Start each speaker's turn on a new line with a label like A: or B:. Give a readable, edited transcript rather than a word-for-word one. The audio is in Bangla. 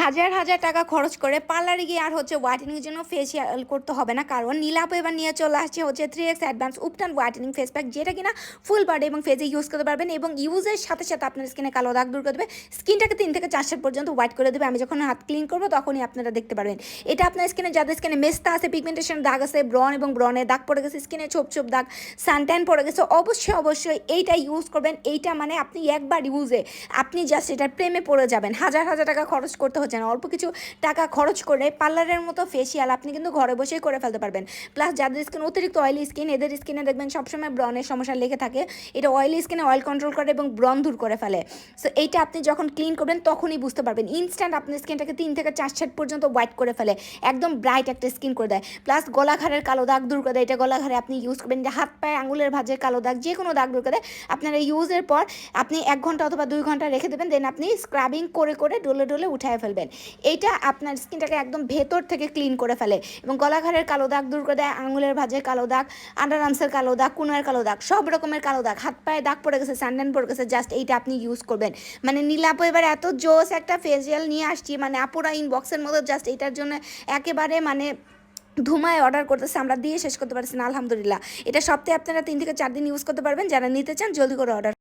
A: হাজার হাজার টাকা খরচ করে পার্লারে গিয়ে আর হোয়াইটেনিংয়ের জন্য ফেসিয়াল করতে হবে না, কারণ নীলাপ এবার নিয়ে চলে আসছে 3x advance উপটান whitening face pack, যেটা কিনা ফুল বডি এবং ফেসে ইউজ করতে পারবেন এবং ইউজের সাথে সাথে আপনার স্কিনে কালো দাগ দূর করে দেবে, স্কিনটাকে 3 থেকে 4 পর্যন্ত হোয়াইট করে দেবে। আমি যখন হাত ক্লিন করবো তখনই আপনারা দেখতে পারবেন। এটা আপনার স্কিনে, যাদের স্কিনে মেস্তা আছে, পিগমেন্টেশন দাগ আছে, ব্রন এবং ব্রনের দাগ পড়ে গেছে, স্কিনে ছোপ ছোপ দাগ, সানট্যান পড়ে গেছে, অবশ্যই এইটা ইউজ করবেন। এইটা মানে আপনি একবার ইউজে আপনি জাস্ট এটার প্রেমে পড়ে যাবেন। হাজার হাজার টাকা খরচ করতে হচ্ছে না, অল্প কিছু টাকা খরচ করে পার্লারের মতো ফেসিয়াল আপনি কিন্তু ঘরে বসেই করে ফেলতে পারবেন। প্লাস যাদের স্কিন অতিরিক্ত অয়েলি স্কিন, এদের স্কিনে দেখবেন সবসময় ব্রনের সমস্যা লেগে থাকে। এটা অয়েলি স্কিনে অয়েল কন্ট্রোল করে এবং ব্রন দূর করে ফেলে। সো এইটা আপনি যখন ক্লিন করবেন তখনই বুঝতে পারবেন, ইনস্ট্যান্ট আপনার স্কিনটাকে 3 থেকে 4 পর্যন্ত হোয়াইট করে ফেলে, একদম ব্রাইট একটা স্কিন করে দেয়। প্লাস গলাঘাড়ের কালো দাগ দূর করে দেয়। এটা গলাঘাড়ে আপনি ইউজ করবেন, এটা হাত পায়ে আঙুলের ভাঁজের কালো দাগ, যে কোনো দাগ দূর করে দেয়। আপনারা ইউজের পর আপনি 1 ঘন্টা অথবা 2 ঘন্টা রেখে দেবেন, দেন আপনি স্ক্রাবিং করে করে ডলে ডলে উঠায় ফেলবেন। এইটা আপনার স্কিনটাকে একদম ভেতর থেকে ক্লিন করে ফেলে এবং গলাঘাড়ের কালো দাগ দূর করে দেয়, আঙুলের ভাঁজের কালো দাগ, আন্ডার আর্মসের কালো দাগ, কুনার কালো দাগ, সব রকমের কালো দাগ, হাত পায়ে দাগ পড়ে গেছে, স্যান্ডেন পড়ে গেছে, জাস্ট এইটা আপনি ইউজ করবেন। মানে নীলাপ এবার এত জোস একটা ফেসিয়াল নিয়ে আসছি, মানে আপুরা ইনবক্সের মতো জাস্ট এইটার জন্য একেবারে মানে ধুমায় অর্ডার করতেছে, আমরা দিয়ে শেষ করতে পারছি না। আলহামদুলিল্লাহ, এটা সপ্তাহে আপনারা 3 থেকে 4 দিন ইউজ করতে পারবেন। যারা নিতে চান জলদি করে অর্ডার